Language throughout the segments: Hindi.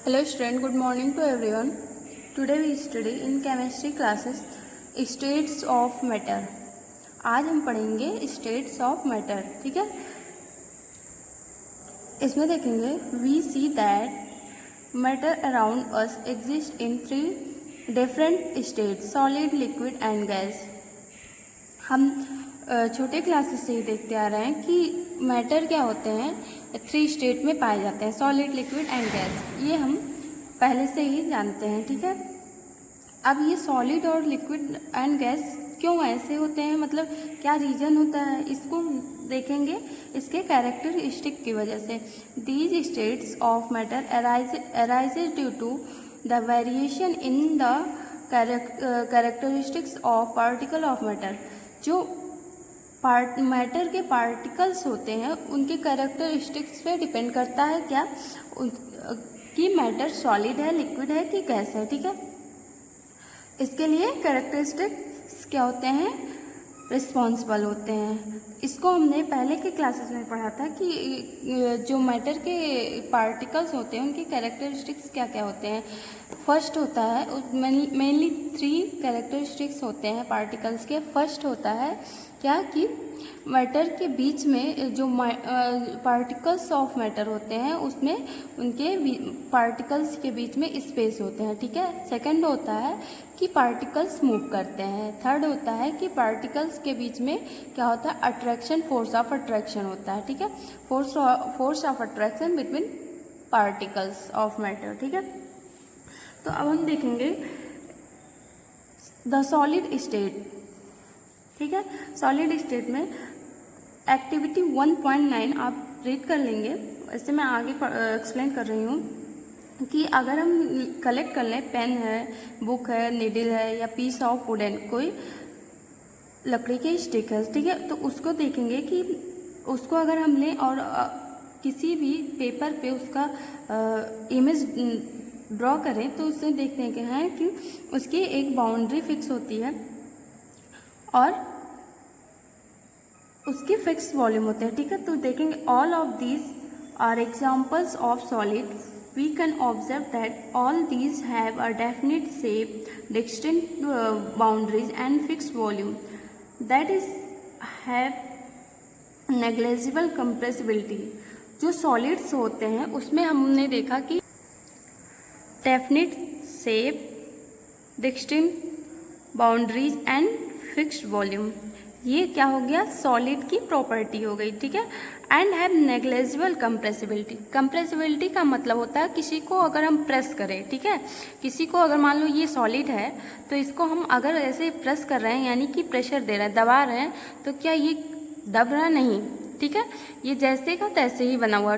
Hello student, good morning to everyone. Today we study in chemistry classes states of matter. आज हम पढ़ेंगे states of matter, ठीक है। इसमें देखेंगे we see that matter around us exist in three different states: solid, liquid and gas. हम छोटे क्लासेस से ही देखते आ रहे हैं कि मैटर क्या होते हैं, 3 स्टेट में पाए जाते हैं: सॉलिड, लिक्विड एंड गैस। ये हम पहले से ही जानते हैं, ठीक है। अब ये सॉलिड और लिक्विड एंड गैस क्यों ऐसे होते हैं, मतलब क्या रीज़न होता है, इसको देखेंगे इसके कैरेक्टरिस्टिक की वजह से। These states of matter arises due to the variation in the characteristics of particle of matter. जो मैटर के पार्टिकल्स होते हैं उनके कैरेक्टरिस्टिक्स पे डिपेंड करता है क्या कि मैटर सॉलिड है, लिक्विड है कि गैस है, ठीक है। इसके लिए कैरेक्टरिस्टिक्स क्या होते हैं, रिस्पॉन्सिबल होते हैं। इसको हमने पहले के क्लासेस में पढ़ा था कि जो मैटर के पार्टिकल्स होते हैं उनके कैरेक्टरिस्टिक्स क्या क्या होते हैं। फर्स्ट होता है, मेनली 3 कैरेक्टरिस्टिक्स होते हैं पार्टिकल्स के। फर्स्ट होता है क्या कि मैटर के बीच में जो पार्टिकल्स ऑफ मैटर होते हैं उसमें उनके पार्टिकल्स के बीच में स्पेस होते हैं, ठीक है। सेकंड होता है कि पार्टिकल्स मूव करते हैं। थर्ड होता है कि पार्टिकल्स के बीच में क्या होता है, अट्रैक्शन, फोर्स ऑफ अट्रैक्शन होता है, ठीक है। Force of attraction between particles of matter, ठीक है। तो अब हम देखेंगे द सॉलिड स्टेट, ठीक है। सॉलिड स्टेट में एक्टिविटी 1.9 आप रीड कर लेंगे। वैसे मैं आगे एक्सप्लेन कर रही हूँ कि अगर हम कलेक्ट कर लें, पेन है, बुक है, नीडल है या पीस ऑफ वुडन, कोई लकड़ी के स्टिक है, ठीक है, तो उसको देखेंगे कि उसको अगर हम लें और किसी भी पेपर पे उसका इमेज ड्रॉ करें तो उससे देखते हैं कि उसकी एक बाउंड्री फिक्स होती है और उसकी फिक्स वॉल्यूम होते हैं, ठीक है। तो देखेंगे all of these are examples of solid. We can observe that all these have a definite shape, distinct boundaries and fixed volume that is have negligible compressibility. जो सॉलिड्स होते हैं उसमें हमने देखा कि definite shape, distinct boundaries and fixed volume, ये क्या हो गया, सॉलिड की प्रॉपर्टी हो गई, ठीक है। And have negligible compressibility. Compressibility का मतलब होता है किसी को अगर हम प्रेस करें, ठीक है, किसी को अगर मान लो ये सॉलिड है तो इसको हम अगर ऐसे प्रेस कर रहे हैं यानी कि प्रेशर दे रहे हैं, दबा रहे हैं, तो क्या ये दब रहा, नहीं, ठीक है। ये जैसे का तैसे ही बना हुआ,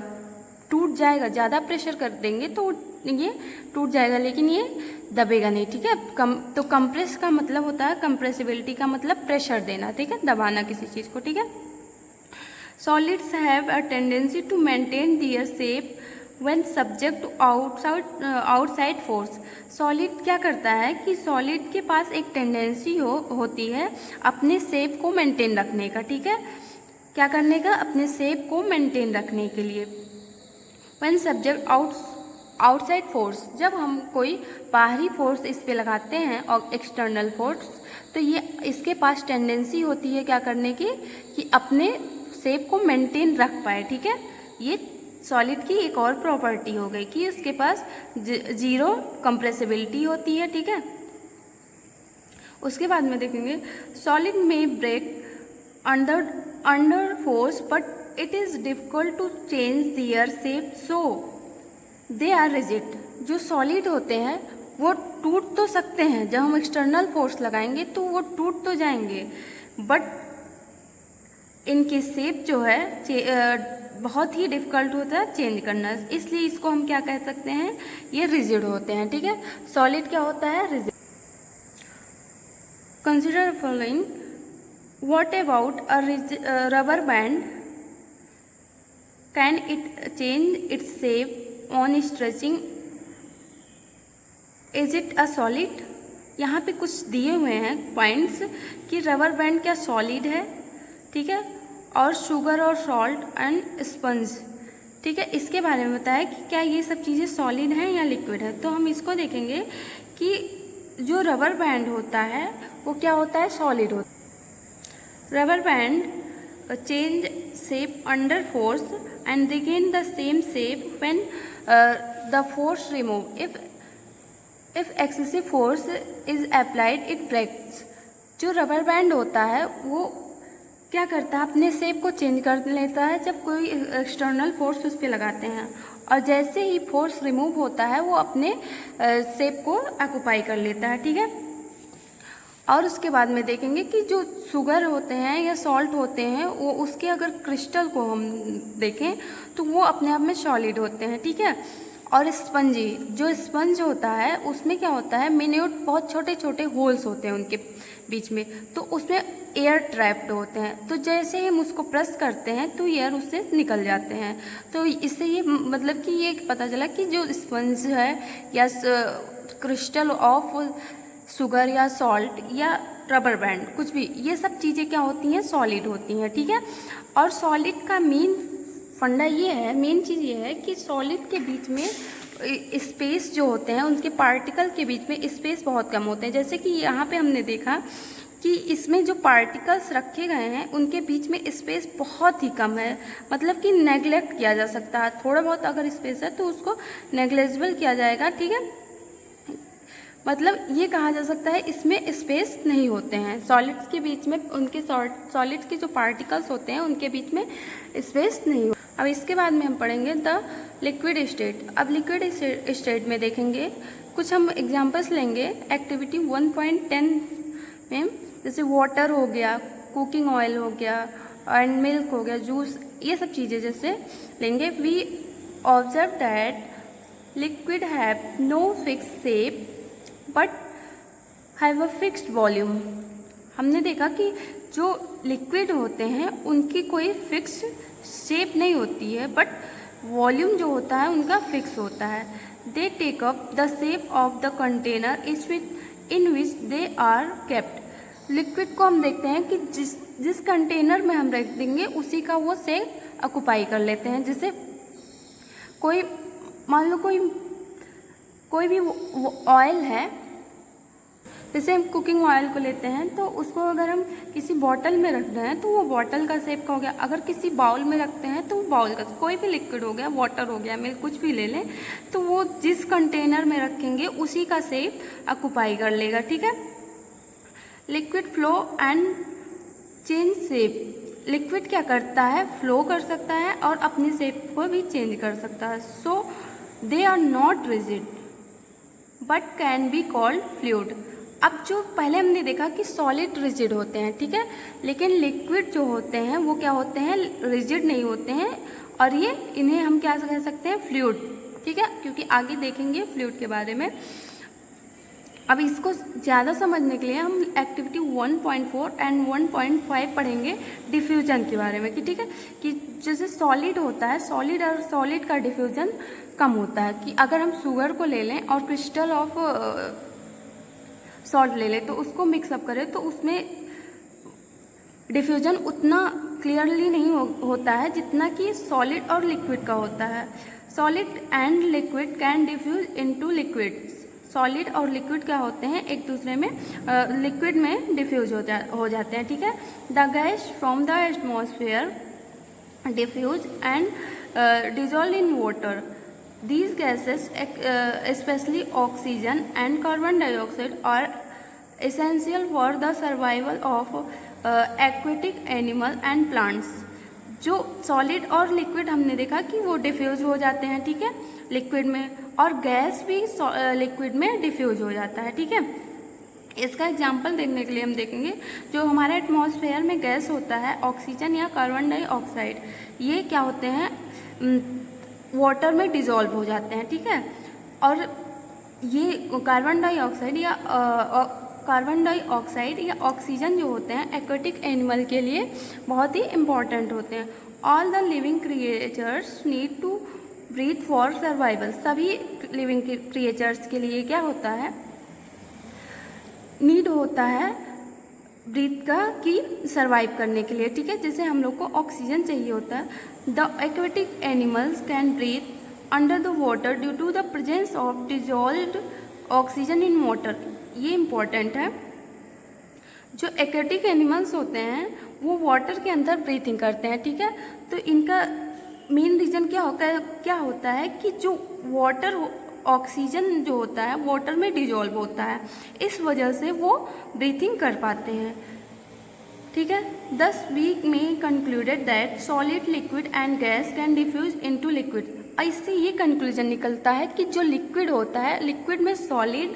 टूट जाएगा, ज़्यादा प्रेशर कर देंगे तो ये टूट जाएगा लेकिन ये दबेगा नहीं, ठीक है। तो कंप्रेस का मतलब होता है, कंप्रेसिबिलिटी का मतलब प्रेशर देना, ठीक है, दबाना किसी चीज़ को, ठीक है। Solids have a tendency to maintain their shape when subject to outside force. Solid क्या करता है कि सॉलिड के पास एक टेंडेंसी होती है अपने शेप को मेंटेन रखने का, ठीक है। क्या करने का, अपने शेप को मेंटेन रखने के लिए। व्हेन सब्जेक्ट आउटसाइड फोर्स, जब हम कोई बाहरी फोर्स इस पे लगाते हैं और एक्सटर्नल फोर्स, तो ये इसके पास टेंडेंसी होती है क्या करने की, कि अपने शेप को मेंटेन रख पाए, ठीक है। ये सॉलिड की एक और प्रॉपर्टी हो गई कि उसके पास जीरो कंप्रेसिबिलिटी होती है, ठीक है। उसके बाद में देखेंगे सॉलिड में break under force but it is difficult to change their shape, so they are rigid. जो सॉलिड होते हैं वो टूट तो सकते हैं, जब हम एक्सटर्नल फोर्स लगाएंगे तो वो टूट तो जाएंगे, बट इनकी शेप जो है बहुत ही डिफ़िकल्ट होता है चेंज करना, इसलिए इसको हम क्या कह सकते हैं, ये रिजिड होते हैं, ठीक है। सॉलिड क्या होता है, rigid. Consider following, what about a rubber band, can it change its shape on stretching, is it a solid. यहाँ पे कुछ दिए हुए हैं पॉइंट्स कि रबर बैंड क्या सॉलिड है, ठीक है, और शुगर और सॉल्ट एंड स्पंज, ठीक है। इसके बारे में बताया कि क्या ये सब चीज़ें सॉलिड हैं या लिक्विड है। तो हम इसको देखेंगे कि जो रबर बैंड होता है वो क्या होता है, सॉलिड होता है। Rubber band change shape under force and regain the same shape when the force remove. If excessive force is applied it breaks. जो रबर बैंड होता है वो क्या करता है, अपने शेप को चेंज कर लेता है जब कोई एक्सटर्नल फोर्स उस पर लगाते हैं, और जैसे ही फोर्स रिमूव होता है वो अपने शेप को ऑक्यूपाई कर लेता है। ठीक है। और उसके बाद में देखेंगे कि जो शुगर होते हैं या सॉल्ट होते हैं वो उसके अगर क्रिस्टल को हम देखें तो वो अपने आप में सॉलिड होते हैं। ठीक है। और स्पंजी, जो स्पंज होता है उसमें क्या होता है, मिन्यूट बहुत छोटे छोटे होल्स होते हैं उनके बीच में, तो उसमें एयर ट्रैप्ड होते हैं। तो जैसे ही हम उसको प्रेस करते हैं तो एयर उससे निकल जाते हैं। तो इससे ये मतलब कि ये पता चला कि जो स्पंज है या क्रिस्टल ऑफ शुगर या सॉल्ट या रबर बैंड कुछ भी, ये सब चीज़ें क्या होती हैं, सॉलिड होती हैं। ठीक है। और सॉलिड का मेन फंडा ये है, मेन चीज़ ये है कि सॉलिड के बीच में स्पेस जो होते हैं, उनके पार्टिकल के बीच में स्पेस बहुत कम होते हैं। जैसे कि यहाँ पे हमने देखा कि इसमें जो पार्टिकल्स रखे गए हैं उनके बीच में स्पेस बहुत ही कम है, मतलब कि नेग्लेक्ट किया जा सकता है। थोड़ा बहुत अगर स्पेस है तो उसको नेग्लेजिबल किया जाएगा। ठीक है। मतलब ये कहा जा सकता है इसमें स्पेस नहीं होते हैं सॉलिड्स के बीच में, उनके सॉलिड्स के जो पार्टिकल्स होते हैं उनके बीच में स्पेस नहीं हो। अब इसके बाद में हम पढ़ेंगे द लिक्विड स्टेट। अब लिक्विड स्टेट में देखेंगे, कुछ हम एग्जांपल्स लेंगे एक्टिविटी 1.10 में, जैसे वाटर हो गया, कुकिंग ऑयल हो गया एंड मिल्क हो गया, जूस, ये सब चीज़ें जैसे लेंगे। We observe that liquid have no fix shape but have a fixed volume. हमने देखा कि जो लिक्विड होते हैं उनकी कोई फिक्स शेप नहीं होती है, बट वॉल्यूम जो होता है उनका फिक्स होता है। They take up the shape of the container in which they are kept. Liquid को हम देखते हैं कि जिस कंटेनर में हम रख देंगे उसी का वो शेप ऑक्यूपाई कर लेते हैं। जैसे कोई मान लो कोई भी ऑयल है, जैसे हम कुकिंग ऑयल को लेते हैं तो उसको अगर हम किसी बॉटल में रख रहे हैं तो वो बॉटल का शेप का हो गया। अगर किसी बाउल में रखते हैं तो वो बाउल का, कोई भी लिक्विड हो गया, वाटर हो गया, मिल्क, कुछ भी ले लें, तो वो जिस कंटेनर में रखेंगे उसी का शेप ऑक्यूपाई कर लेगा। ठीक है। Liquid flow and change shape. Liquid क्या करता है, फ्लो कर सकता है और अपनी शेप को भी चेंज कर सकता है। So they are not rigid but can be called fluid. अब जो पहले हमने देखा कि सॉलिड रिजिड होते हैं, ठीक है, लेकिन लिक्विड जो होते हैं वो क्या होते हैं, रिजिड नहीं होते हैं, और ये इन्हें हम क्या कह सकते हैं, फ्लूइड। ठीक है, क्योंकि आगे देखेंगे फ्लूइड के बारे में। अब इसको ज़्यादा समझने के लिए हम एक्टिविटी 1.4 एंड 1.5 पढ़ेंगे डिफ्यूजन के बारे में, कि ठीक है, कि जैसे सॉलिड होता है, सॉलिड और सॉलिड का डिफ्यूजन कम होता है। कि अगर हम शुगर को ले लें और क्रिस्टल ऑफ सॉल्ट ले लें तो उसको मिक्सअप करें तो उसमें डिफ्यूजन उतना क्लियरली नहीं होता है जितना कि सॉलिड और लिक्विड का होता है। Solid and liquid can diffuse into liquids. Solid और लिक्विड क्या होते हैं, एक दूसरे में लिक्विड में डिफ्यूज हो जाते हैं। ठीक है। The gas from the atmosphere diffuse and dissolve in water. These gases, especially oxygen and carbon dioxide, are essential for the survival of aquatic animal and plants. जो सॉलिड और लिक्विड हमने देखा कि वो डिफ्यूज हो जाते हैं, ठीक है, लिक्विड में, और गैस भी लिक्विड में डिफ्यूज हो जाता है। ठीक है। इसका एग्जाम्पल देखने के लिए हम देखेंगे, जो हमारे एटमॉस्फेयर में गैस होता है, ऑक्सीजन या कार्बन डाइऑक्साइड, ये क्या होते हैं, वाटर में डिज़ोल्व हो जाते हैं। ठीक है। और ये कार्बन डाइऑक्साइड या ऑक्सीजन जो होते हैं एक्वेटिक एनिमल के लिए बहुत ही इम्पॉर्टेंट होते हैं। All the living creatures need to breathe for survival. सभी लिविंग क्रिएचर्स के लिए क्या होता है, नीड होता है ब्रीथ का कि सर्वाइव करने के लिए, ठीक है। जैसे हम लोग को ऑक्सीजन चाहिए होता है। The aquatic animals can breathe under the water due to the presence of dissolved oxygen in water. ये इम्पॉर्टेंट है। जो एक्वेटिक एनिमल्स होते हैं वो वाटर के अंदर ब्रीथिंग करते हैं, ठीक है। तो इनका मेन रीज़न क्या होता है कि जो वाटर ऑक्सीजन जो होता है वाटर में डिजॉल्व होता है, इस वजह से वो ब्रीथिंग कर पाते हैं, ठीक है। दस वी में concluded that solid liquid and gas can diffuse into liquid. इससे ये कंक्लूजन निकलता है कि जो लिक्विड होता है, लिक्विड में सॉलिड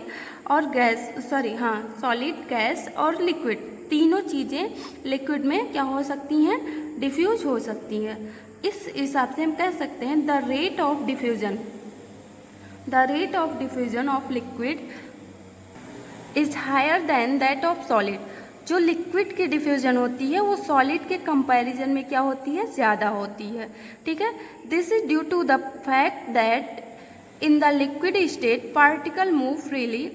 गैस और लिक्विड तीनों चीज़ें लिक्विड में क्या हो सकती हैं, डिफ्यूज हो सकती हैं। इस हिसाब से हम कह सकते हैं the rate of diffusion of liquid is higher than that of solid. जो लिक्विड की डिफ्यूजन होती है वो सॉलिड के कंपैरिजन में क्या होती है, ज़्यादा होती है, ठीक है। This is due to the fact that in the liquid state particle move freely.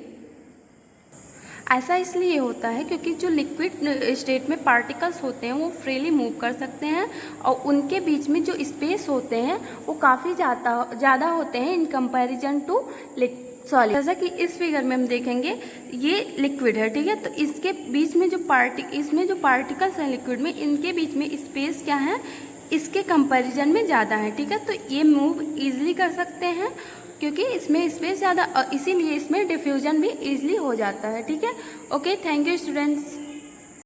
ऐसा इसलिए होता है क्योंकि जो लिक्विड स्टेट में पार्टिकल्स होते हैं वो फ्रीली मूव कर सकते हैं और उनके बीच में जो स्पेस होते हैं वो काफ़ी ज़्यादा होते हैं इन कंपैरिजन टू सॉलिड। जैसा कि इस फिगर में हम देखेंगे ये लिक्विड है, ठीक है। तो इसके बीच में इसमें जो पार्टिकल्स हैं लिक्विड में, इनके बीच में स्पेस क्या है, इसके कंपैरिजन में ज़्यादा है, ठीक है। तो ये मूव ईजिली कर सकते हैं क्योंकि इसमें स्पेस ज़्यादा, इसीलिए इसमें डिफ्यूजन भी ईजिली हो जाता है, ठीक है। Okay, thank you students.